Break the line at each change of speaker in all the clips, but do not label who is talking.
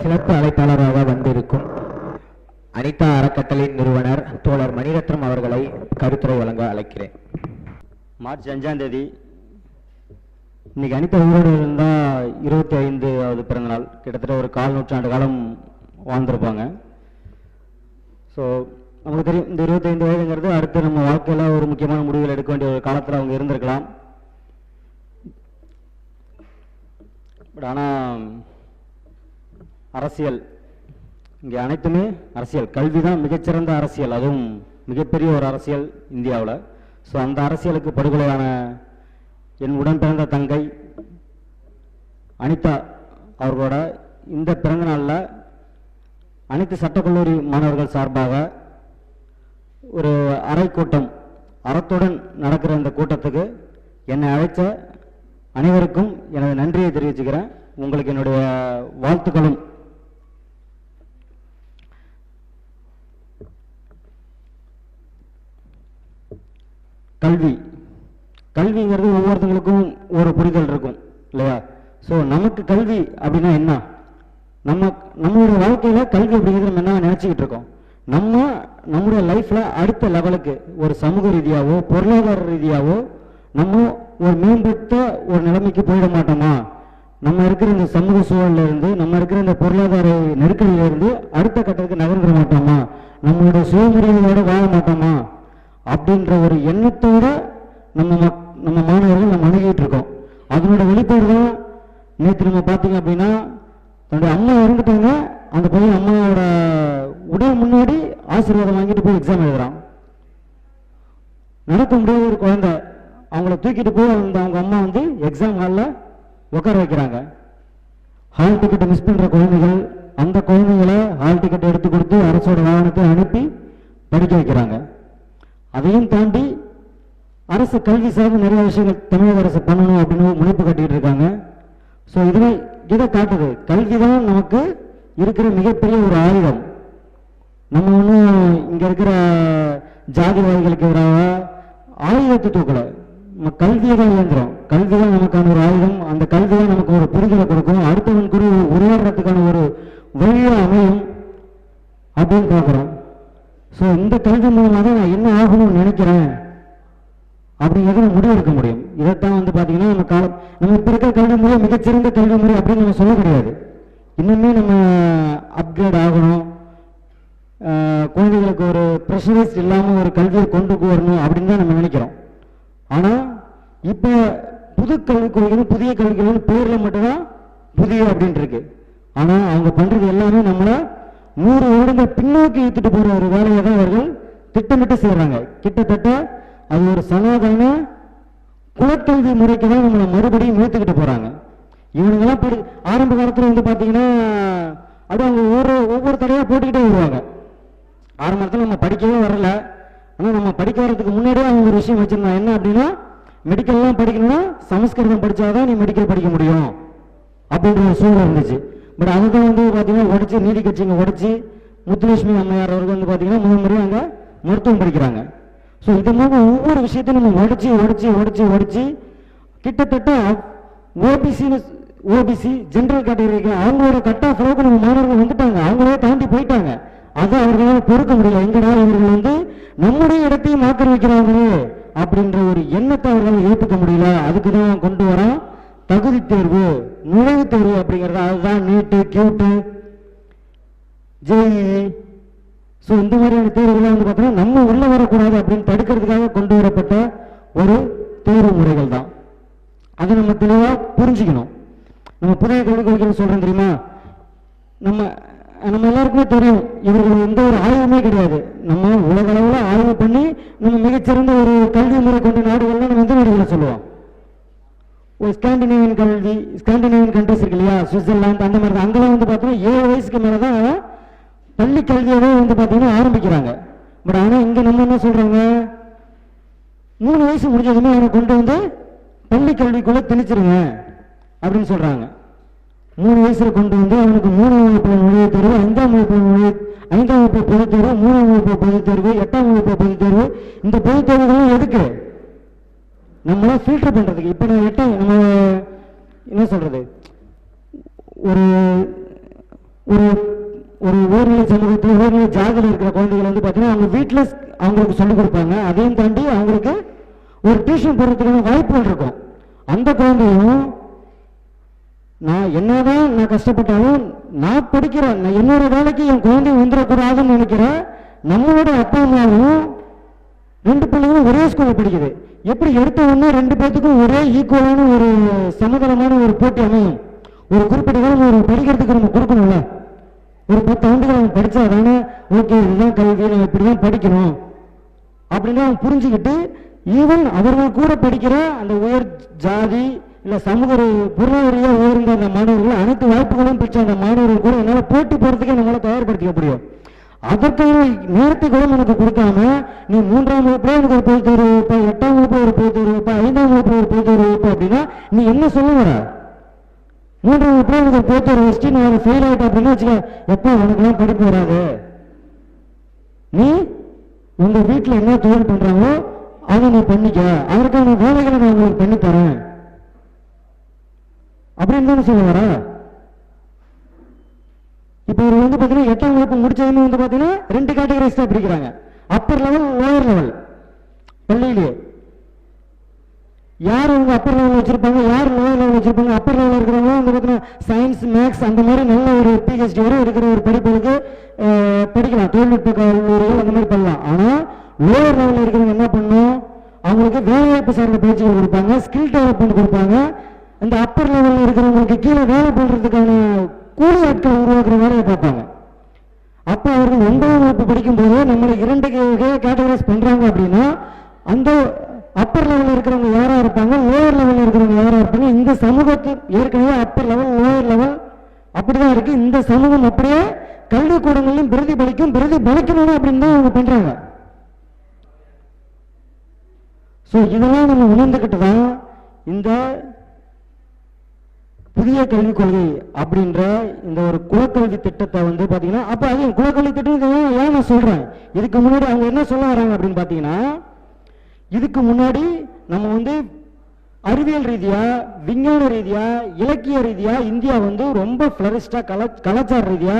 சிறப்பு அழைப்பாளராக வந்திருக்கும் அனிதா அறக்கட்டளையின் நிறுவனர் தோழர் மணிரத்னம் அவர்களை கருத்துரை வழங்க அழைக்கிறேன்.
மார்ச் 5ஆம் தேதி இன்னைக்கு அனிதா உயிரோடு இருந்தால் 25வது பிறந்தநாள். கிட்டத்தட்ட ஒரு 4 நூற்றாண்டு காலம் வாழ்ந்திருப்பாங்க. ஸோ நமக்கு தெரியும், இந்த 25 வயதுங்கிறது அடுத்து நம்ம வாழ்க்கையில் ஒரு முக்கியமான முடிவுகள் எடுக்க வேண்டிய ஒரு காலத்தில் அவங்க இருந்திருக்கலாம். பட் ஆனால் அரசியல் இங்கே அனைத்துமே அரசியல், கல்வி தான் மிகச்சிறந்த அரசியல், அதுவும் மிகப்பெரிய ஒரு அரசியல் இந்தியாவில். ஸோ அந்த அரசியலுக்கு படுகொலையான என் உடன் பிறந்த தங்கை அனிதா அவர்களோட இந்த பிறந்த நாளில் அனைத்து சட்டக்கல்லூரி மாணவர்கள் சார்பாக ஒரு அறை கூட்டம், அறத்துடன் நடக்கிற இந்த கூட்டத்துக்கு என்னை அழைத்த அனைவருக்கும் எனது நன்றியை தெரிவிச்சுக்கிறேன். உங்களுக்கு என்னுடைய வாழ்த்துக்களும். கல்விங்கிறது ஒவ்வொருத்தங்களுக்கும் ஒரு புரிதல் இருக்கும் இல்லையா? ஸோ நமக்கு கல்வி அப்படின்னா என்ன, நம்மளுடைய வாழ்க்கையில் கல்வி அப்படிங்கிறது நம்ம என்ன நினச்சிக்கிட்டு இருக்கோம்? நம்முடைய லைஃப்பில் அடுத்த லெவலுக்கு ஒரு சமூக ரீதியாகவோ பொருளாதார ரீதியாகவோ நம்ம ஒரு மேம்பட்ட ஒரு நிலைமைக்கு போயிட மாட்டோமா? நம்ம இருக்கிற இந்த சமூக சூழலிருந்து, நம்ம இருக்கிற இந்த பொருளாதார நெருக்கடியிலிருந்து அடுத்த கட்டத்துக்கு நகர்ந்துட மாட்டோமா? நம்மளுடைய சுயமரியாதையோடு வாழ மாட்டோமா? அப்படின்ற ஒரு எண்ணத்தோட நம்ம மாணவர்கள் நம்ம அணுகிட்டு இருக்கோம். அதனோட வெளிப்பாடு தான் நேற்று நம்ம பார்த்தீங்க அப்படின்னா, தன்னுடைய அம்மா இறந்துட்டாங்க, அந்த பையன் அம்மாவோட உடல் முன்னாடி ஆசீர்வாதம் வாங்கிட்டு போய் எக்ஸாம் எழுதுறான். நடக்க முடியாத ஒரு குழந்தை, அவங்கள தூக்கிட்டு போய் அவங்க அம்மா வந்து எக்ஸாம் ஹாலில் உட்கார வைக்கிறாங்க. ஹால் டிக்கெட்டை மிஸ் பண்ணுற குழந்தைகள், அந்த குழந்தைகளை ஹால் டிக்கெட் எடுத்து கொடுத்து அரசோட வாகனத்தை அனுப்பி படிக்க வைக்கிறாங்க. அதையும் தாண்டி அரசு கல்வி சார்ந்த நிறைய விஷயங்கள் தமிழக அரசு பண்ணணும் அப்படின்னு முனைப்பு கட்டிட்டு இருக்காங்க. ஸோ இதை காட்டுது, கல்வி தான் நமக்கு இருக்கிற மிகப்பெரிய ஒரு ஆயுதம். நம்ம ஒன்றும் இங்கே இருக்கிற ஜாதிவாதிகளுக்கு எதிராக ஆயுதத்தை தூக்கலை, நம்ம கல்வியை தான் இயங்குறோம். கல்வி தான் நமக்கான ஒரு ஆயுதம். அந்த கல்வி தான் நமக்கு ஒரு புரிதலை கொடுக்கும், அடுத்தவன் கூட உருவாடுறதுக்கான ஒரு வழியாக அமையும் அப்படின்னு பார்க்குறோம். ஸோ இந்த கல்வி மூலமாக தான் நான் என்ன ஆகணும்னு நினைக்கிறேன் அப்படிங்கிறத முடிவெடுக்க முடியும். இதைத்தான் வந்து பார்த்தீங்கன்னா நம்ம இப்போ இருக்கிற கல்வி முறை மிகச்சிறந்த கல்வி முறை அப்படின்னு நம்ம சொல்ல முடியாது. இன்னுமே நம்ம அப்கிரேட் ஆகணும், குழந்தைகளுக்கு ஒரு ப்ரெஷரைஸ் இல்லாமல் ஒரு கல்வியை கொண்டு வரணும் அப்படின்னு தான் நம்ம நினைக்கிறோம். ஆனால் இப்போ புது கல்விக் கொள்கைகள், புதிய கல்விக் கொள்கைகள் பேரில் மட்டும்தான் புதிய அப்படின்ட்டு இருக்கு. ஆனால் அவங்க பண்ணுறது எல்லாமே நம்மளை 100 வருடங்கள் பின்னோக்கி இழுத்துட்டு போகிற ஒரு வேலையை தான் அவர்கள் திட்டமிட்டு செய்கிறாங்க. கிட்டத்தட்ட அது ஒரு சனாதன குலக்கல்வி முறைக்கு தான் நம்மளை மறுபடியும் இழுத்துக்கிட்டு போகிறாங்க. இவனுங்கெல்லாம் ஆரம்ப காலத்தில் வந்து பார்த்தீங்கன்னா அது அவங்க ஒவ்வொரு தடையாக போட்டுக்கிட்டே வருவாங்க. ஆரம்பத்தில் நம்ம படிக்கவே வரல, ஆனால் நம்ம படிக்க வர்றதுக்கு முன்னாடியே அவங்க ஒரு விஷயம் வச்சுருந்தாங்க. என்ன அப்படின்னா, மெடிக்கல்லாம் படிக்கணும்னா சமஸ்கிருதம் படித்தாதான் நீ மெடிக்கல் படிக்க முடியும் அப்படின்ற ஒரு சூழல் இருந்துச்சு. பட் அதுதான் வந்து பார்த்தீங்கன்னா உடச்சி, நீதி கட்சிங்க உடச்சி, முத்துலட்சுமி அம்மையார் அவர்கள் வந்து பார்த்தீங்கன்னா முதல் முறையாக அங்கே மருத்துவம் படிக்கிறாங்க. ஸோ இது மாதிரி ஒவ்வொரு விஷயத்தையும் நம்ம உடச்சி கிட்டத்தட்ட ஓபிசி ஜென்ரல் கேட்டகரிக்கு அவங்களோட கட் ஆஃப் அளவுக்கு நம்ம மாணவர்கள் வந்துட்டாங்க, அவங்களே தாண்டி போயிட்டாங்க. அதை அவர்களால் பொறுக்க முடியல. எங்கடா இவர்கள் வந்து நம்முடைய இடத்தையும் ஆக்கிரமிக்கிறாங்களே அப்படின்ற ஒரு எண்ணத்தை அவர்களால் ஏற்றுக்க முடியல. அதுக்கு தான் கொண்டு வரோம் தகுதி தேர்வு, நுழைவுத் தேர்வு அப்படிங்கிறது. அதுதான் நீட்டு, கியூட்டு, ஜேஇஇ. ஸோ இந்த மாதிரியான தேர்வுகள்லாம் வந்து பார்த்தீங்கன்னா நம்ம உள்ள வரக்கூடாது அப்படின்னு தடுக்கிறதுக்காக கொண்டு வரப்பட்ட ஒரு தேர்வு முறைகள் தான். அதை நம்ம தெளிவாக புரிஞ்சுக்கணும். நம்ம புதிய கல்விக் கொள்கைகள் சொல்கிறோம் தெரியுமா, நம்ம எல்லாருக்குமே தெரியும், இவர்கள் எந்த ஒரு ஆய்வுமே கிடையாது. நம்ம உலகளவில் ஆய்வு பண்ணி நம்ம மிகச்சிறந்த ஒரு கல்வி முறை கொண்ட நாடுகள்லாம் நம்ம எந்த நாடுகளை சொல்லுவோம்? ஒரு ஸ்காண்டினேவியன் கல்வி, ஸ்காண்டினேவியன் கண்ட்ரிஸ் இருக்கு இல்லையா, சுவிட்சர்லாந்து, அந்த மாதிரி தான். அங்கெல்லாம் வந்து பார்த்தீங்கன்னா 7 வயசுக்கு மேலே தான் பள்ளி கல்வியவே வந்து பார்த்தீங்கன்னா ஆரம்பிக்கிறாங்க. பட் ஆனால் இங்கே நம்ம என்ன சொல்கிறாங்க, 3 வயசு முடிஞ்சதுமே அவனை கொண்டு வந்து பள்ளி கல்விக்குள்ளே திணிச்சிருங்க அப்படின்னு சொல்கிறாங்க. 3 வயசுல கொண்டு வந்து அவனுக்கு 3ஆம் வகுப்பு நுழைவுத் தேர்வு, 5ஆம் வகுப்பு 5ஆம் வகுப்பு பொதுத் தேர்வு, 3ஆம் வகுப்பு பொதுத் தேர்வு, 8ஆம் வகுப்பு பொதுத் தேர்வு. இந்த பொதுத் தேர்வுகளும் எதுக்கு? நம்மள ஃபில்டர் பண்ணுறதுக்கு. இப்போ நம்ம என்ன சொல்கிறது, ஒரு ஒரு ஒரு உயர்நிலை சமூகத்தில் உயர்நிலை ஜாதியில் இருக்கிற குழந்தைகள் வந்து பார்த்தீங்கன்னா அவங்க வீட்டில் அவங்களுக்கு சொல்லிக் கொடுப்பாங்க. அதையும் தாண்டி அவங்களுக்கு ஒரு டியூஷன் போடுறதுக்கான வாய்ப்புகள் இருக்கும். அந்த குழந்தையும் நான் என்னதான் நான் கஷ்டப்பட்டாலும் நான் படிக்கிறேன், நான் என்னோட வேலைக்கு என் குழந்தை வந்துடக்கூடாதுன்னு நினைக்கிறேன். நம்மளோட அப்பா அம்மாவும் 2 பிள்ளைங்களும் ஒரே ஸ்கூலில் படிக்குது. எப்படி எடுத்த உடனே 2 பேர்த்துக்கும் ஒரே ஈக்குவலான ஒரு சமதளமான ஒரு போட்டி அமையும்? ஒரு குறிப்பிட்ட காலம் ஒரு படிக்கிறதுக்கு நம்ம கொடுக்கணும்ல. ஒரு 10 ஆண்டுகள் அவங்க படித்தா தானே ஓகே இதுதான் கல்வி, நம்ம இப்படி தான் படிக்கணும் அப்படின்னு அவங்க புரிஞ்சுக்கிட்டு ஈவன் அவர்கள் கூட படிக்கிற அந்த உயர் ஜாதி இல்லை சமூக பொருளாதாரியாக உயர்ந்த அந்த மாணவர்கள் அனைத்து வாய்ப்புகளும் பெற்ற அந்த மாணவர்கள் கூட என்னால் போட்டி போகிறதுக்கே நம்மளால் தயார்படுத்திக்க முடியும். அதற்கான நேரத்தை கூட நமக்கு கொடுக்காம நீ 3ஆம் வகுப்புல எனக்கு ஒரு பொது தேர்வு வைப்பா, 8ஆம் வகுப்புல ஒரு பொது தேர்வு வைப்பா, 5ஆம் வகுப்புல ஒரு பொது தேர்வு வைப்பா அப்படின்னா நீ என்ன சொல்ல வர? 3ஆம் வகுப்புல எனக்கு ஒரு பொது தேர்வு வச்சுட்டு நான் ஃபெயில் ஆகிட்டேன் அப்படின்னு வச்சுக்க, எப்போ உனக்குலாம் படிப்பு வராது. நீ உங்க வீட்டில் என்ன தொழில் பண்றாங்களோ அதை நீ பண்ணிக்க, அதற்கான வேலைகளை நான் உங்களுக்கு பண்ணித்தரேன் அப்படின்னு தானே சொல்ல வர? இப்போ ஒரு வந்து பார்த்தீங்கன்னா 8ஆம் வகுப்பு முடிச்சதுன்னு வந்து பார்த்தீங்கன்னா 2 கேட்டகரிஸ் தான் பிரிக்கிறாங்க. Upper level, lower level. பள்ளியிலேயே யார் அவங்க அப்பர் லெவல் வச்சிருப்பாங்க, யார் லோயர் லெவல் வச்சிருப்பாங்க? அப்பர் லெவலில் இருக்கிறவங்க வந்து பார்த்தீங்கன்னா சயின்ஸ், மேக்ஸ் அந்த மாதிரி நல்ல ஒரு பிஹெச்டி வரை இருக்கிற ஒரு படிப்புகளுக்கு படிக்கலாம், தொழில்நுட்ப கல்லூரிகள் அந்த மாதிரி பண்ணலாம். ஆனால் லோயர் லெவலில் இருக்கிறவங்க என்ன பண்ணணும்? அவங்களுக்கு வேலைவாய்ப்பு சார்ந்த பயிற்சிகள் கொடுப்பாங்க, ஸ்கில் டெவலப்மெண்ட் கொடுப்பாங்க. இந்த அப்பர் லெவலில் இருக்கிறவங்களுக்கு கீழே வேலை பண்ணுறதுக்கான கூலி ஆட்கள் உருவாக்குற வேலையை பார்ப்பாங்க. அப்போ அவர்கள் 9ஆம் வகுப்பு படிக்கும்போது நம்மளை 2 கேட்டகரைஸ் பண்ணுறாங்க அப்படின்னா அந்த அப்பர் லெவலில் இருக்கிறவங்க யாராக இருப்பாங்க, லோயர் லெவலில் இருக்கிறவங்க யாராக இருப்பாங்க? இந்த சமூகத்தில் ஏற்கனவே அப்பர் லெவல், லோயர் லெவல் அப்படிதான் இருக்கு. இந்த சமூகம் அப்படியே கல்விக்கூடங்களிலும் பிரதிபலிக்கணும் அப்படின்னு தான் அவங்க பண்றாங்க. ஸோ இதெல்லாம் நம்ம உணர்ந்துக்கிட்டு தான் இந்த புதிய கல்விக் கொள்கை அப்படின்ற இந்த ஒரு குலக்கல்வி திட்டத்தை வந்து பார்த்தீங்கன்னா, அப்போ அது குலக்கல்வி திட்டம் ஏன் நான் சொல்றேன், இதுக்கு முன்னாடி அவங்க என்ன சொல்ல வராங்க அப்படின்னு பார்த்தீங்கன்னா, இதுக்கு முன்னாடி நம்ம வந்து அறிவியல் ரீதியா, விஞ்ஞான ரீதியா, இலக்கிய ரீதியா இந்தியா வந்து ரொம்ப ஃபிளரிஸ்டா கலாச்சார ரீதியா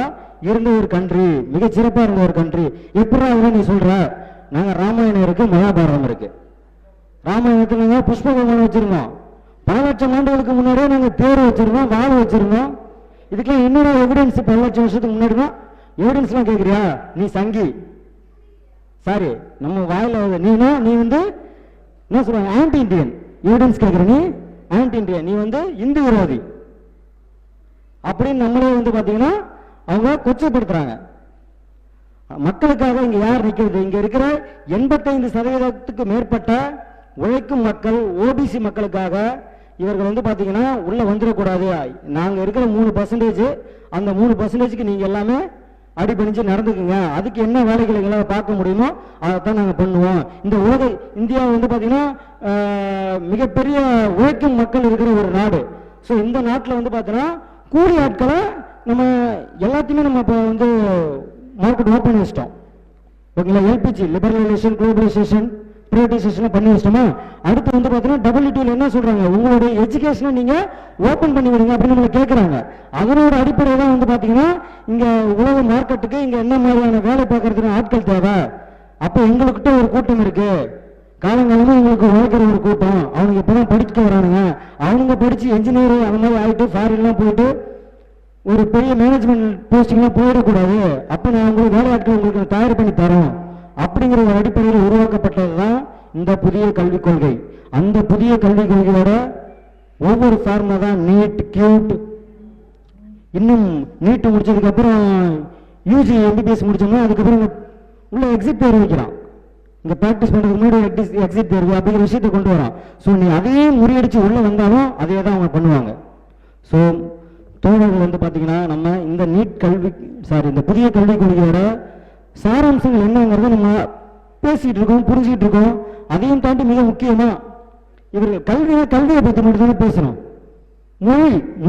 இருந்த ஒரு கண்ட்ரி, மிகச்சிறப்பா இருந்த ஒரு கண்ட்ரி. எப்படி நீ சொல்ற? நாங்க ராமாயணம் இருக்கு, மகாபாரதம் இருக்கு. ராமாயணத்துல நாங்க புஷ்ப விமானம் வச்சிருந்தோம். பல லட்சம் ஆண்டுகளுக்கு முன்னாடியே நாங்க தேர் வச்சிருந்தோம், வாள் வச்சிருந்தோம். இதுக்கெல்லாம் என்னோட எவிடன்ஸ்? பல லட்சம் வருஷத்துக்கு முன்னாடி தான் எவிடன்ஸ் எல்லாம் கேட்குறியா? நீ சங்கி, சாரி நம்ம வாயில நீ வந்து என்ன சொல்றாங்க, ஆன்டி இண்டியன் எவிடன்ஸ் கேட்குற, நீ ஆன்டி இண்டியன், நீ வந்து இந்து விரோதி அப்படின்னு நம்மளே வந்து பார்த்தீங்கன்னா அவங்க கொச்சைப்படுத்துறாங்க. மக்களுக்காக இங்க யார் நிற்கிறது? இங்க இருக்கிற 85% மேற்பட்ட உழைக்கும் மக்கள், ஓபிசி மக்களுக்காக இவர்கள் வந்து பார்த்தீங்கன்னா உள்ள வந்துடக்கூடாது. நாங்கள் இருக்கிற 3%, அந்த 3%க்கு நீங்க எல்லாமே அடிபணிஞ்சு நடந்துக்குங்க. அதுக்கு என்ன வேலைகளை எங்களால் பார்க்க முடியுமோ அதைத்தான் நாங்கள் பண்ணுவோம். இந்த இந்தியா வந்து பார்த்தீங்கன்னா மிகப்பெரிய உழைக்கும் மக்கள் இருக்கிற ஒரு நாடு. ஸோ இந்த நாட்டில் வந்து பார்த்தீங்கன்னா கூலி ஆட்களை நம்ம எல்லாத்தையுமே நம்ம இப்போ வந்து மார்க்கெட் ஓப்பன் வச்சிட்டோம். ஓகேங்களா? எல்பிஜி லிபரலைசேஷன், குளோபலைசேஷன், பிரைவேடைசேஷன் பண்ணி வச்சிட்டோமா? அடுத்து வந்து பார்த்தீங்கன்னா WTO என்ன சொல்றாங்க, உங்களுடைய எஜுகேஷனை நீங்க ஓப்பன் பண்ணி விடுங்க அப்படின்னு நம்மளை கேட்குறாங்க. அதனோட அடிப்படையில் தான் வந்து பார்த்தீங்கன்னா இங்க உலக மார்க்கெட்டுக்கு இங்க என்ன மாதிரியான வேலை பார்க்கறதுக்கு ஆட்கள் தேவை. அப்போ எங்கள்கிட்ட ஒரு கூட்டம் இருக்கு, காலங்காலமா எங்களுக்கு உழைக்கிற ஒரு கூட்டம், அவங்க இப்பதான் படிக்க வரானுங்க. அவங்க படிச்சு என்ஜினியர் அந்த மாதிரி ஆகிட்டு ஃபாரின்லாம் போயிட்டு ஒரு பெரிய மேனேஜ்மெண்ட் போஸ்டிங்லாம் போயிடக்கூடாது. அப்போ நான் உங்களுக்கு வேலை ஆட்கள் உங்களுக்கு தயார் பண்ணி தரோம் அப்படிங்கிற ஒரு அடிப்படையில் உருவாக்கப்பட்டது தான் இந்த புதிய கல்விக் கொள்கை. அந்த புதிய கல்விக் கொள்கையோட ஒவ்வொரு ஃபார்மா தான் நீட், கியூட். இன்னும் நீட் முடிச்சதுக்கு அப்புறம் யூஜி MBBS முடிச்சோம்னா அதுக்கப்புறம் உள்ள எக்ஸிட் தேர்வு வைக்கிறான். இங்க ப்ராக்டிஸ் பண்றதுக்கு முன்னாடி எக்ஸிட் தேர்வு அப்படிங்கிற விஷயத்தை கொண்டு வரான். ஸோ நீ அதையே முறியடிச்சு உள்ள வந்தாலும் அதே தான் அவங்க பண்ணுவாங்க. ஸோ தோழர்கள் வந்து பார்த்தீங்கன்னா நம்ம இந்த இந்த புதிய கல்விக் கொள்கையோட சாராம்சங்கள் என்னங்கிறத நம்ம பேசிட்டு இருக்கோம், புரிஞ்சுக்கிட்டு இருக்கோம். அதையும் தாண்டி மிக முக்கியமா இவர்கள் கல்வியை பற்றி மட்டும் தானே பேசணும்.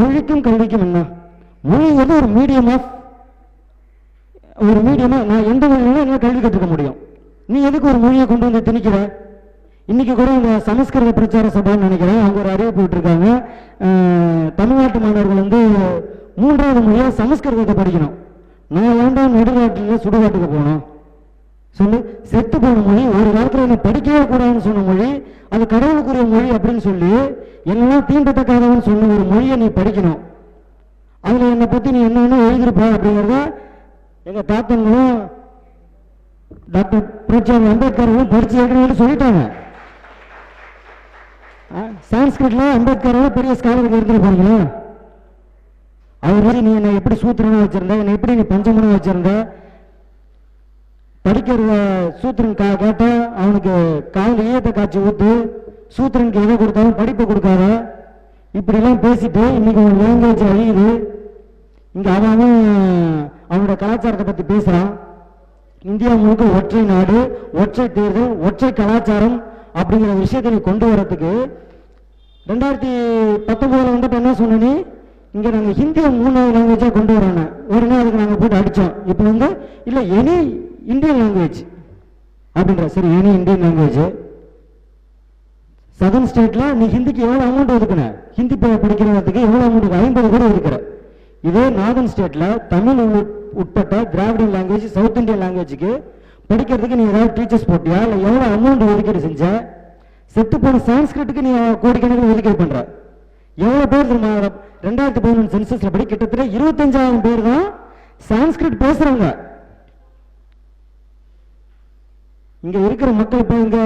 மொழிக்கும் கல்விக்கும் என்ன? மொழி வந்து ஒரு மீடியமா நான் எந்த மொழியிலும் என்னால் கல்வி கற்றுக்க முடியும். நீ எதுக்கு ஒரு மொழியை கொண்டு வந்து திணிக்கிற? இன்னைக்கு கூட இந்த சமஸ்கிருத பிரச்சார சபைன்னு நினைக்கிறேன், அவங்க ஒரு அறிவிப்பு விட்டுருக்காங்க. தமிழ்நாட்டு மாணவர்கள் வந்து மூன்றாவது மொழியாக சமஸ்கிருதத்தை படிக்கணும். நான் ஏன்டா நடுநாட்டில் சுடுகாட்டுக்கு போகணும் சொல்லு? செத்து போன மொழி, ஒரு காலத்தில் என்ன படிக்கவே கூடாதுன்னு சொன்ன மொழி, அது கடவுளுக்குரிய மொழி அப்படின்னு சொல்லி என்னெல்லாம் தீண்டத்தக்காதவன்னு சொன்ன ஒரு மொழியை நீ படிக்கணும். அதில் என்னை பற்றி நீ என்னென்ன எழுதிருப்ப அப்படிங்கிறத எங்கள் தாத்தங்களும் டாக்டர் புரட்சியார் அம்பேத்கரும் படிச்சு எழுதுன்னு சொல்லிட்டாங்க. சான்ஸ்கிரிட்ல அம்பேத்கரோட பெரிய ஸ்காலருக்கு இருந்துருப்பாங்களா? அவர் மாதிரி நீ என்னை எப்படி சூத்திரனா வச்சிருந்த, என்னை எப்படி நீ பஞ்சமனா வச்சிருந்த, படிக்கிற சூத்திரன் கேட்டா அவனுக்கு காலில் ஈயத்தை காய்ச்சி ஊத்து, சூத்திரனுக்கு எதை கொடுத்தாலும் படிப்பை கொடுக்காத, இப்படிலாம் பேசிட்டு இன்னைக்கு அவன் லாங்குவேஜ் அழியுது. இங்க அவன் அவனோட கலாச்சாரத்தை பத்தி பேசுறான். இந்தியா முழுக்க ஒற்றை நாடு, ஒற்றை தேர்தல், ஒற்றை கலாச்சாரம் அப்படிங்கிற விஷயத்தை நீ கொண்டு வரதுக்கு 2019 வந்துட்டு என்ன சொன்னி, இங்க நாங்க ஹிந்தியை 3வது லாங்குவேஜா கொண்டு வரோம். உடனே அதுக்கு நாங்க போட்டு அடிச்சோம். இப்போ வந்து இல்ல எனி இந்தியன் லாங்குவேஜ் அப்படின்ற. சரி, எனி இந்தியன் லாங்குவேஜ். சதர்ன் ஸ்டேட்ல நீ ஹிந்திக்கு எவ்வளவு அமௌண்ட் ஒதுக்குன? ஹிந்தி படிக்கிறதுக்கு எவ்வளவு அமௌண்ட்? 50 கூட ஒதுக்குற. இதே நார்தன் ஸ்டேட்ல தமிழ் உட்பட்ட திராவிடன் லாங்குவேஜ், சவுத் இந்தியன் லாங்குவேஜுக்கு படிக்கிறதுக்கு நீ ஏதாவது டீச்சர்ஸ் போட்டியா? இல்லை எவ்வளவு அமௌண்ட் ஒதுக்கீடு செஞ்ச? செத்து போன சான்ஸ்கிரிட்டுக்கு நீ கோடிக்கணக்கில் ஒதுக்கீடு பண்ற. எவ்வளவு பேர் 2011 சென்சஸ்ல படி கிட்டத்தட்ட 25,000 பேர் தான் சான்ஸ்கிரிட் பேசுறாங்க. இங்க இருக்கிற மக்கள், இப்ப இங்க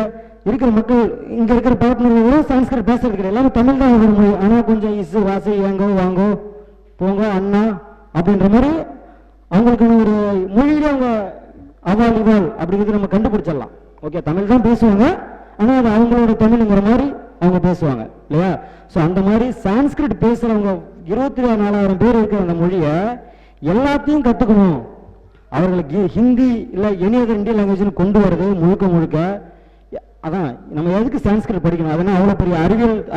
இருக்கிற மக்கள், இங்க இருக்கிற பார்ட்னர்கள் சான்ஸ்கிரிட் பேசுறது எல்லாமே தமிழ் தான் மொழி. ஆனா கொஞ்சம் இசு வாசி ஏங்கோ வாங்கோ போங்க அண்ணா அப்படின்ற மாதிரி அவங்களுக்கான ஒரு மொழியில அவங்க அவால் இவால் அப்படிங்கிறது நம்ம கண்டுபிடிச்சிடலாம். ஓகே, தமிழ் தான் பேசுவாங்க, ஆனா அது அவங்களோட தமிழ்ங்கிற மாதிரி அவங்க பேசுவாங்க இல்லையா? ஸோ அந்த மாதிரி சான்ஸ்கிரிட் பேசுறவங்க 24,000 பேர் இருக்கிற அந்த மொழியை எல்லாத்தையும் கத்துக்கணும். அவர்களுக்கு ஹிந்தி இல்லை எனி அதர் இந்தியன் லாங்குவேஜ் கொண்டு வருது முழுக்க முழுக்க. அதான் நம்ம எதுக்கு சான்ஸ்கிரிட் படிக்கணும்? அதனால் அவ்வளோ பெரிய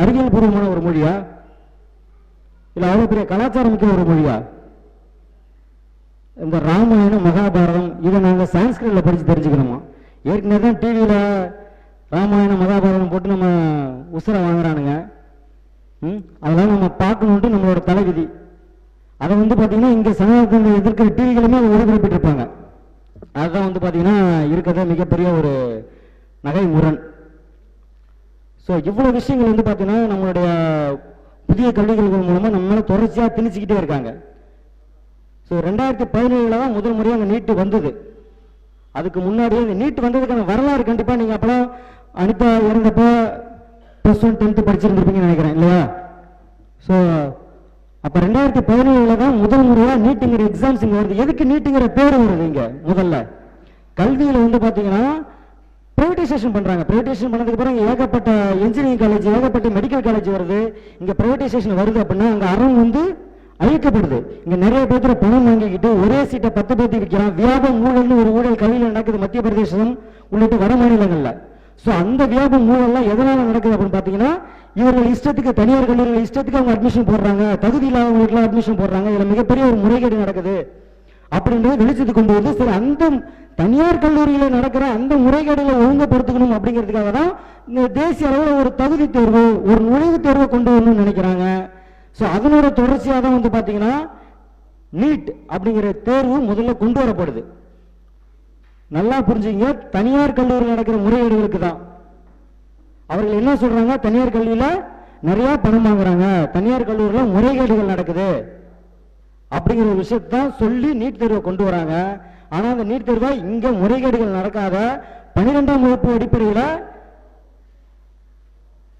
அறிவியல் பூர்வமான ஒரு மொழியா, இல்லை அவ்வளோ பெரிய கலாச்சாரம் மிக்க ஒரு மொழியா? இந்த ராமாயணம் மகாபாரதம் இதை நாங்கள் சான்ஸ்கிரிட்ல படிச்சு தெரிஞ்சுக்கணுமா? ஏற்கனவே தான் டிவியில ராமாயணம் மகாபாரதம் போட்டு நம்ம உசுரை வாங்குறானுங்க. அதெல்லாம் நம்ம பார்க்கணுன்ட்டு நம்மளோட தலைவிதி. அதை வந்து பார்த்தீங்கன்னா இங்கே சமூகத்தில் எதிர்க்கிற டிவிகளுமே அதை ஒளிபரப்பிட்டு இருப்பாங்க. அதுதான் வந்து பார்த்தீங்கன்னா இருக்கிறத மிகப்பெரிய ஒரு நகை முரண். ஸோ இவ்வளோ விஷயங்கள் வந்து பார்த்தீங்கன்னா நம்மளுடைய புதிய கல்விகள் மூலமாக நம்ம மேலே தொடர்ச்சியாக திணிச்சுக்கிட்டே இருக்காங்க. ஸோ 2017 தான் முதல் முறையாக அந்த நீட்டு வந்தது. அதுக்கு முன்னாடியே அந்த நீட் வந்ததுக்கான வரலாறு கண்டிப்பாக நீங்கள் அப்போலாம் அனிதா இறந்தப்போ +1 10th படிச்சிருந்துருப்பீங்கன்னு நினைக்கிறேன் இல்லையா? ஸோ அப்போ 2017 தான் முதல் முறையாக நீட்டுங்கிற எக்ஸாம்ஸ் இங்கே வருது. எதுக்கு நீட்டுங்கிற பேர் வருது? இங்கே முதல்ல கல்வியில் வந்து பார்த்தீங்கன்னா பிரைவேடைசேஷன் பண்ணுறாங்க. பிரைவேடைசேஷன் பண்ணதுக்கு அப்புறம் ஏகப்பட்ட இன்ஜினியரிங் காலேஜ், ஏகப்பட்ட மெடிக்கல் காலேஜ் வருது. இங்கே பிரைவேடைசேஷன் வருது அப்படின்னா அங்கே அறம் வந்து அழிக்கப்படுது. இங்க நிறைய பேர் பணம் வாங்கிக்கிட்டு ஒரே சீட்டை 10 பேருக்கு விற்கிறான். வியாபம் ஊழல்னு ஒரு ஊழல் கல்வியில் நடக்குது மத்திய பிரதேசம் உள்ளிட்ட வட மாநிலங்கள்ல. ஸோ அந்த வியாபம் ஊழல்லாம் எதனால நடக்குது அப்படின்னு பார்த்தீங்கன்னா, இவர்கள் இஷ்டத்துக்கு தனியார் கல்லூரிகள் இஷ்டத்துக்கு அவங்க அட்மிஷன் போடுறாங்க, தகுதி இல்லாதவங்களுக்குலாம் அட்மிஷன் போடுறாங்க. இதுல மிகப்பெரிய ஒரு முறைகேடு நடக்குது அப்படின்றது வெளிச்சத்து கொண்டு வருது. சரி, அந்த தனியார் கல்லூரியில் நடக்கிற அந்த முறைகேடுகளை ஒழுங்குபடுத்தணும் அப்படிங்கிறதுக்காக தான் இந்த தேசிய அளவில் ஒரு தகுதி தேர்வு, ஒரு நுழைவுத் தேர்வை கொண்டு வரணும்னு நினைக்கிறாங்க. ஸோ அதனோட தொடர்ச்சியாக தான் வந்து பார்த்தீங்கன்னா நீட் அப்படிங்கிற தேர்வு முதல்ல கொண்டு வரப்படுது. நல்லா புரிஞ்சுங்க, தனியார் கல்லூரியில் நடக்கிற முறைகேடுகளுக்கு தான். அவர்கள் என்ன சொல்றாங்க? தனியார் கல்வியில நிறைய பணம் வாங்குறாங்க, தனியார் கல்லூரியில் முறைகேடுகள் நடக்குது அப்படிங்கிற விஷயத்தான் சொல்லி நீட் தேர்வை கொண்டு வராங்க. ஆனா அந்த நீட் தேர்வை இங்க முறைகேடுகள் நடக்காத 12ஆம் வகுப்பு அடிப்படையில்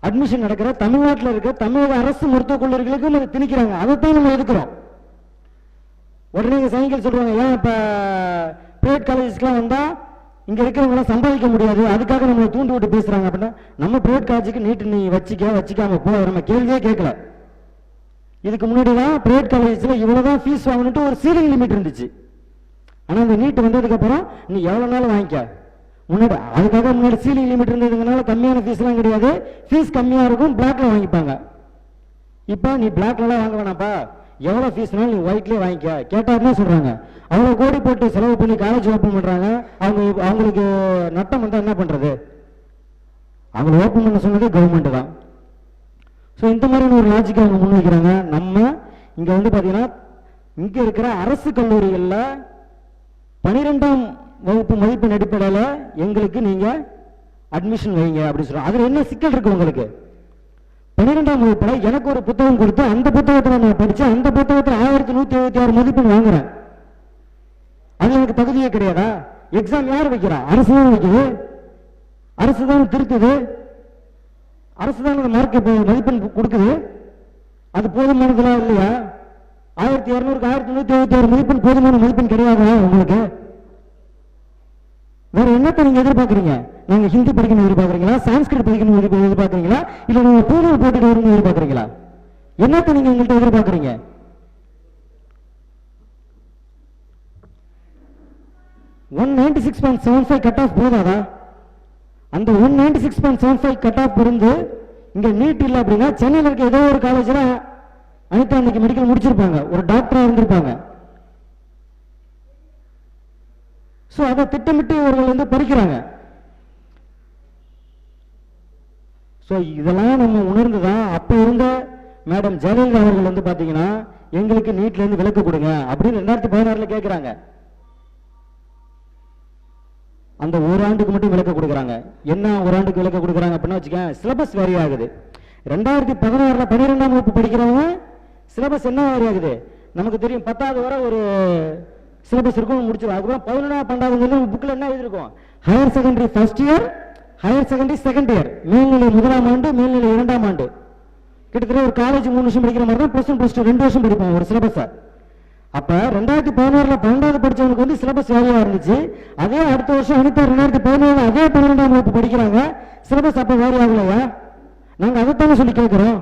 அட்மிஷன் நடக்கிற தமிழ்நாட்டில் இருக்க தமிழக அரசு மருத்துவக் கல்லூரிகளுக்கும் அதை திணிக்கிறாங்க. அதைத்தான் நம்ம எதுக்குறோம். உடனே சைக்கிள் சொல்றாங்க, ஏன் இப்ப பிரைவேட் காலேஜஸ்க்குலாம் வந்தா இங்க இருக்கிறவங்களாம் சம்பாதிக்க முடியாது, அதுக்காக நம்ம தூண்டு விட்டு பேசுறாங்க அப்படின்னா, நம்ம பிரைவேட் காலேஜுக்கு நீட் நீ வச்சிக்காம போ, நம்ம கேள்வியே கேட்கல. இதுக்கு முன்னாடி தான் பிரைவேட் காலேஜ்ல இவ்வளவுதான் ஃபீஸ் வாங்கணும்ட்டு ஒரு சீலிங் லிமிட் இருந்துச்சு. ஆனா இந்த நீட் வந்ததுக்கு அப்புறம் நீ எவ்வளவு நாள் வாங்கிக்க, முன்னாடி அதுக்காக முன்னாடி சீலிங் லிமிட் இருந்ததுனால கம்மியான ஃபீஸ் எல்லாம் கிடையாது, ஃபீஸ் கம்மியா இருக்கும், பிளாக்ல வாங்கிப்பாங்க. இப்ப நீ பிளாக்ல வாங்க வேணாப்பா, எவ்வளவு ஃபீஸ்னாலும் நீ ஒயிட்லயே வாங்கிக்க கேட்டாருன்னு சொல்றாங்க. அவங்க கோடி போட்டு செலவு பண்ணி காலேஜ் ஓப்பன் பண்றாங்க. அவங்களுக்கு நட்டம் வந்தா என்ன பண்றது? அவங்க ஓப்பன் பண்ண சொன்னது கவர்மெண்ட் தான். ஸோ இந்த மாதிரியான ஒரு லாஜிக் அவங்க முன்வைக்கிறாங்க. நம்ம இங்க வந்து பாத்தீங்கன்னா இங்க இருக்கிற அரசு கல்லூரிகளில் 12ஆம் வகுப்பு மதிப்பெண் அடிப்படையில் எங்களுக்கு நீங்க அட்மிஷன் வைங்க அப்படின்னு சொல்றோம். அதுல என்ன சிக்கல் இருக்கு உங்களுக்கு? 12ஆம் வகுப்புல எனக்கு ஒரு புத்தகம் கொடுத்து அந்த புத்தகத்தில் நான் படிச்சு அந்த புத்தகத்தில் 1176 மதிப்பெண் வாங்குறேன். அது எனக்கு தகுதியே கிடையாதா? எக்ஸாம் யார் வைக்கிறா? அரசு தான் வைக்குது, அரசு தான் திருத்துது, அரசு தான் மார்க் மதிப்பெண் கொடுக்குது. அது போதுமானதுல இல்லையா? 1200க்கு 1176 மதிப்பெண் போதுமான மதிப்பெண் கிடையாதா உங்களுக்கு? வேற என்னத்தை நீங்க எதிர்பார்க்கறீங்க? நீங்க ஹிந்தி படிக்கணும் எதிர்பார்க்கறீங்களா? சான்ஸ்கிரிட் படிக்கணும் எதிர்பார்க்கறீங்களா? இல்ல நீங்க பூர்வ போட்டுட்டு வரணும் எதிர்பார்க்கறீங்களா? என்னத்தை நீங்க எங்கள்கிட்ட எதிர்பார்க்கறீங்க? 196.75 கட் ஆஃப் போதாதா? அந்த 196.75 கட் ஆஃப் இருந்து இங்க நீட் இல்ல அப்படின்னா சென்னையில் இருக்க ஏதோ ஒரு காலேஜ்ல அனிதா இன்னைக்கு மெடிக்கல் முடிச்சிருப்பாங்க, ஒரு டாக்டரா இருந்திருப்பாங்க. சோ அதை திட்டமிட்டு இவர்கள் வந்து பறிக்கிறாங்க. சோ இதெல்லாம் நம்ம உணர்ந்துதான் அப்ப இருந்த மேடம் ஜெயலலிதா அவர்கள் வந்து பாத்தீங்கன்னா எங்களுக்கு நீட்ல இருந்து விலக்கு கொடுங்க அப்படின்னு 2016 கேட்கிறாங்க. அந்த ஓராண்டுக்கு மட்டும் விலக்கு கொடுக்குறாங்க. என்ன ஓராண்டுக்கு விலக்கு கொடுக்குறாங்க அப்படின்னா வச்சுக்க, சிலபஸ் வேரி ஆகுது. 2016 12ஆம் வகுப்பு படிக்கிறவங்க சிலபஸ் என்ன வேரி ஆகுது நமக்கு தெரியும். 10வது வரை ஒரு சிலபஸ் இருக்கும், முடிச்சிடும். அதுக்கப்புறம் 11ஆம் 12வது புக்கில் என்ன எழுதிருக்கும்? Higher secondary first year, higher secondary second year, மேல்நிலை 1ஆம் ஆண்டு, மேல்நிலை 2ஆம் ஆண்டு. கிட்டத்தட்ட ஒரு காலேஜ் 3 வருஷம் படிக்கிற மாதிரி தான் +1 +2 2 வருஷம் படிப்போம் ஒரு சிலபஸை. அப்ப 2016 12வது படிச்சவங்களுக்கு வந்து சிலபஸ் வேறையா இருந்துச்சு. அதே அடுத்த வருஷம் அனிதா 2017 அதே 12ஆம் வகுப்பு படிக்கிறாங்க, சிலபஸ் அப்ப வேற ஆகலையா? நாங்க அதைத்தானே சொல்லி கேட்கிறோம்.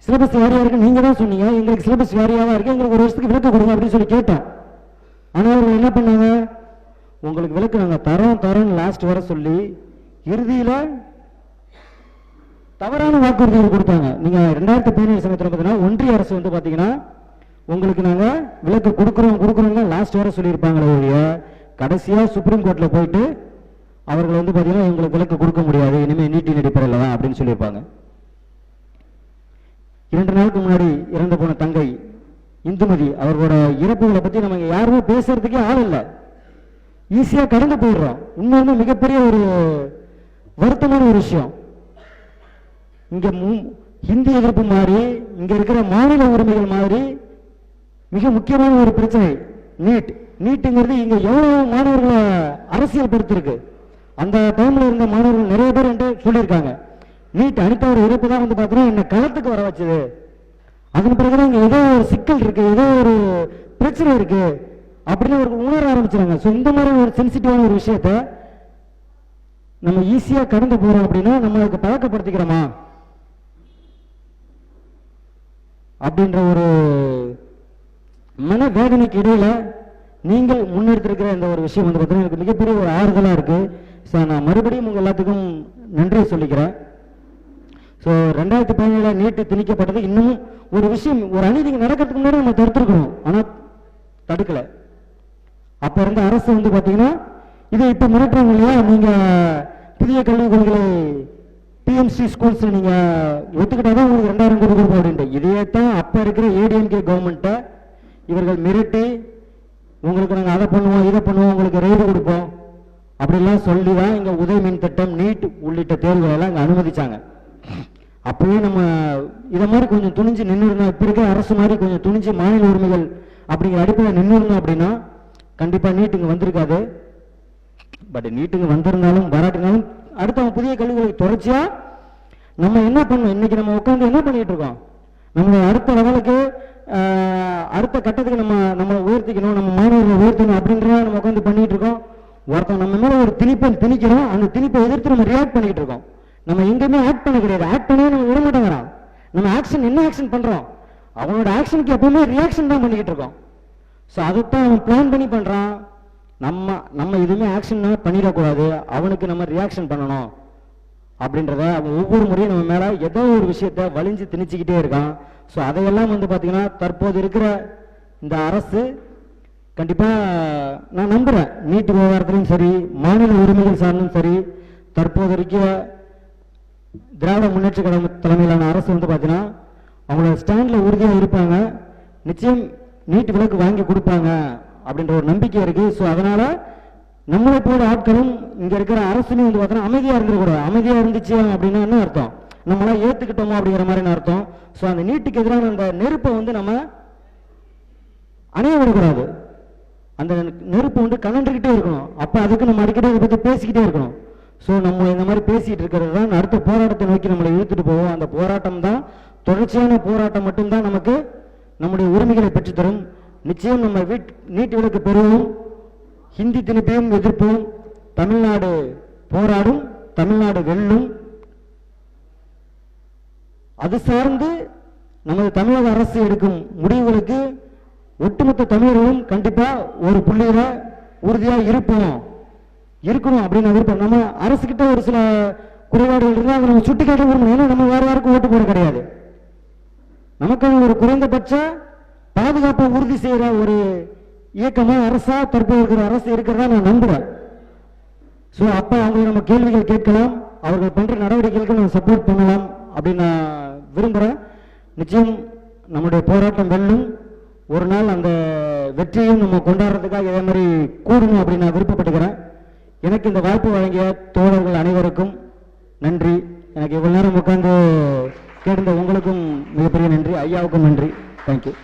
சிலபஸ் வேறையா இருக்கு, நீங்க தான் சொன்னீங்க எங்களுக்கு சிலபஸ் வேறையாவா இருக்கு, எங்களுக்கு ஒரு வருஷத்துக்கு விலக்கு கொடுங்க அப்படின்னு சொல்லி கேட்டோம். ஆனா அவங்க என்ன பண்ணாங்க? உங்களுக்கு விலக்கு நாங்க தரோம் லாஸ்ட் வர சொல்லி இறுதியில தவறான வாக்குறுதிகள் கொடுத்தாங்க. நீங்க 2017 சமயத்தில் பார்த்தீங்கன்னா ஒன்றிய அரசு வந்து பாத்தீங்கன்னா உங்களுக்கு நாங்க விலக்கு கொடுக்குறோம் லாஸ்ட் வர சொல்லியிருப்பாங்களே ஒழிய கடைசியா சுப்ரீம் கோர்ட்ல போயிட்டு அவர்கள் வந்து பாத்தீங்கன்னா எங்களுக்கு விலக்கு கொடுக்க முடியாது, இனிமே நீட்டின் அடிப்படையில் தான் அப்படின்னு சொல்லியிருப்பாங்க. 2 நாளுக்கு முன்னாடி இறந்து போன தங்கை இந்துமதி அவர்களோட இறப்புகளை பத்தி நம்ம யாருமே பேசுறதுக்கே ஆள் இல்லை, ஈஸியா கடந்து போயிடுறோம். உண்மையுமே மிகப்பெரிய ஒரு வருத்தமான ஒரு விஷயம். இங்க ஹிந்தி எதிர்ப்பு மாதிரி, இங்க இருக்கிற மாநில உரிமைகள் மாதிரி மிக முக்கியமான ஒரு பிரச்சனை நீட்டுங்கிறது இங்க எவ்வளவு மாணவர்களை அரசியல் படுத்திருக்கு. அந்த டைம்ல இருந்த மாணவர்கள் நிறைய பேர் என்று சொல்லியிருக்காங்க. நீட் அனிதா ஒரு இறப்பு தான் வந்து பார்த்தீங்கன்னா என்ன களத்துக்கு வர வச்சது. அதன் பிறகுதான் இங்க ஏதோ ஒரு சிக்கல் இருக்கு, ஏதோ ஒரு பிரச்சனை இருக்கு அப்படின்னு அவர்கள் உணர ஆரம்பிச்சாங்க. ஸோ இந்த மாதிரி ஒரு சென்சிட்டிவான ஒரு விஷயத்த நம்ம ஈஸியா கடந்து போறோம் அப்படின்னா நம்மளுக்கு பழக்கப்படுத்திக்கிறோமா அப்படின்ற ஒரு மன வேதனைக்கு இடையில நீங்கள் முன்னெடுத்திருக்கிற இந்த ஒரு விஷயம் வந்து பார்த்தீங்கன்னா எனக்கு மிகப்பெரிய ஒரு ஆறுதலா இருக்கு. ஸோ நான் மறுபடியும் உங்க எல்லாத்துக்கும் நன்றியை சொல்லிக்கிறேன். ஸோ 2017 நீட்டு திணிக்கப்பட்டது இன்னமும் ஒரு விஷயம், ஒரு அநீதி நடக்கிறதுக்கு முன்னாடி நம்ம தடுத்துருக்கணும், ஆனா தடுக்கல. அப்ப இருந்த அரசு வந்து பாத்தீங்கன்னா இதை இப்ப மிரட்டுறாங்க இல்லையா, நீங்க புதிய கல்விக் கொள்கைகளை பிஎம்சி ஸ்கூல்ஸ் நீங்க ஒத்துக்கிட்டாதான் உங்களுக்கு 2000 கோடி கொடுப்போம் அப்படின்ட்டு. இதையே தான் அப்ப இருக்கிற ஏடிஎம்கே கவர்மெண்ட்டை இவர்கள் மிரட்டி உங்களுக்கு நாங்கள் அதை பண்ணுவோம் இதை பண்ணுவோம் உங்களுக்கு ரெய்டு கொடுப்போம் அப்படிலாம் சொல்லி தான் இங்க உதய மின் திட்டம், நீட் உள்ளிட்ட தேர்வுகளை எல்லாம் இங்க அனுமதிச்சாங்க. அப்பவே நம்ம இதை மாதிரி கொஞ்சம் துணிஞ்சு நின்று இருந்தோம், இப்ப இருக்கிற அரசு மாதிரி கொஞ்சம் துணிஞ்சு மாநில உரிமைகள் அப்படிங்கிற அடிப்படையில் நின்று இருந்தோம் அப்படின்னா கண்டிப்பா நீட்டுங்க வந்திருக்காது. பட் நீட்டுங்க வந்திருந்தாலும் வராட்டினாலும் அடுத்த புதிய கல்விகளுக்கு தொடர்ச்சியா நம்ம என்ன பண்ணணும், இன்னைக்கு நம்ம உட்காந்து என்ன பண்ணிட்டு இருக்கோம், நம்ம அடுத்த லெவலுக்கு அடுத்த கட்டத்துக்கு நம்ம உயர்த்திக்கணும், நம்ம மாணவர்களை உயர்த்தணும் அப்படின்றத நம்ம உட்காந்து பண்ணிட்டு இருக்கோம். ஒருத்தன் நம்ம மேல ஒரு திணிப்பை திணிக்கிறோம், அந்த திணிப்பை எதிர்த்து நம்ம ரியாக்ட் பண்ணிட்டு இருக்கோம். நம்ம எங்கேயுமே ஆக்ட் பண்ண கிடையாது, ஆக்ட் பண்ணவே நம்ம விட மாட்டேங்கிறான். நம்ம ஆக்ஷன் என்ன ஆக்ஷன் பண்றோம், அவனோட ஆக்ஷனுக்கு எப்பவுமே ரியாக்ஷன் தான் பண்ணிக்கிட்டு இருக்கோம். ஸோ அதைத்தான் அவன் பிளான் பண்ணி பண்றான். நம்ம எதுவுமே ஆக்ஷன் பண்ணிடக்கூடாது, அவனுக்கு நம்ம ரியாக்ஷன் பண்ணணும் அப்படின்றத அவன் ஒவ்வொரு முறையும் நம்ம மேல ஏதோ ஒரு விஷயத்த வலிஞ்சு திணிச்சுக்கிட்டே இருக்கான். ஸோ அதையெல்லாம் வந்து பாத்தீங்கன்னா தற்போது இருக்கிற இந்த அரசு கண்டிப்பா நான் நம்புறேன், நீட் விவகாரத்திலும் சரி மாநில உரிமைகள் சார்ந்தும் சரி தற்போது இருக்க திராவிட முன்னேற்ற கழக தலைமையிலான அரசு வந்து பாத்தீங்கன்னா அவங்களோட ஸ்டாண்ட்ல உறுதியாக இருப்பாங்க. நிச்சயம் நீட் விலக்கு வாங்கி கொடுப்பாங்க அப்படின்ற ஒரு நம்பிக்கை இருக்கு. ஸோ அதனால நம்மளை போல ஆட்களும் இங்க இருக்கிற அரசுலையும் வந்து பார்த்தோன்னா அமைதியா இருந்துக்கூடாது. அமைதியா இருந்துச்சு அப்படின்னா என்ன அர்த்தம், நம்மளாம் ஏத்துக்கிட்டோமோ அப்படிங்கிற மாதிரி அர்த்தம். ஸோ அந்த நீட்டுக்கு எதிரான அந்த நெருப்பை வந்து நம்ம அணைய விடக்கூடாது. அந்த நெருப்பு வந்து கலண்டுகிட்டே இருக்கணும். அப்ப அதுக்கு நம்ம அடிக்கடி அதை பத்தி பேசிக்கிட்டே இருக்கணும். ஸோ நம்ம இந்த மாதிரி பேசிட்டு இருக்கிறது தான் அடுத்த போராட்டத்தை நோக்கி நம்மளை இழுத்துட்டு போவோம். அந்த போராட்டம் தான், தொடர்ச்சியான போராட்டம் மட்டும்தான் நமக்கு நம்முடைய உரிமைகளை பெற்றுத்தரும். நிச்சயம் நம்ம நீட் விலக்கு பெறுவோம். ஹிந்தி திணிப்பையும் எதிர்ப்போம். தமிழ்நாடு போராடும், தமிழ்நாடு வெல்லும். அது சார்ந்து நமது தமிழக அரசு எடுக்கும் முடிவுகளுக்கு ஒட்டுமொத்த தமிழர்களும் கண்டிப்பா ஒரு புள்ளியில உறுதியா இருக்கணும் அப்படின்னு விருப்பம். நம்ம அரசு கிட்ட ஒரு சில குறைபாடுகள் இருந்தால் அதை நம்ம சுட்டி காட்ட விரும்பணும். ஏன்னா நம்ம வேற யாருக்கும் ஓட்டு போட கிடையாது. நமக்கு ஒரு குறைந்தபட்ச பாதுகாப்பை உறுதி செய்யற ஒரு இயக்கமா அரசா தற்போது இருக்கிற அரசு இருக்கிறதா நான் நம்புறேன். ஸோ அப்ப அவங்களை நம்ம கேள்விகள் கேட்கலாம், அவர்கள் பண்ற நடவடிக்கைகளுக்கு நம்ம சப்போர்ட் பண்ணலாம் அப்படின்னு நான் விரும்புறேன். நிச்சயம் நம்முடைய போராட்டம் வெல்லும். ஒரு நாள் அந்த வெற்றியும் நம்ம கொண்டாடுறதுக்காக இதே மாதிரி கூடணும் அப்படின்னு நான் விருப்பப்பட்டுக்கிறேன். எனக்கு இந்த வாய்ப்பு வழங்கிய தோழர்கள் அனைவருக்கும் நன்றி. எனக்கு இவ்வளவு நேரம் உட்கார்ந்து கேட்ட உங்களுக்கும் மிகப்பெரிய நன்றி. ஐயாவுக்கும் நன்றி. தேங்க்யூ.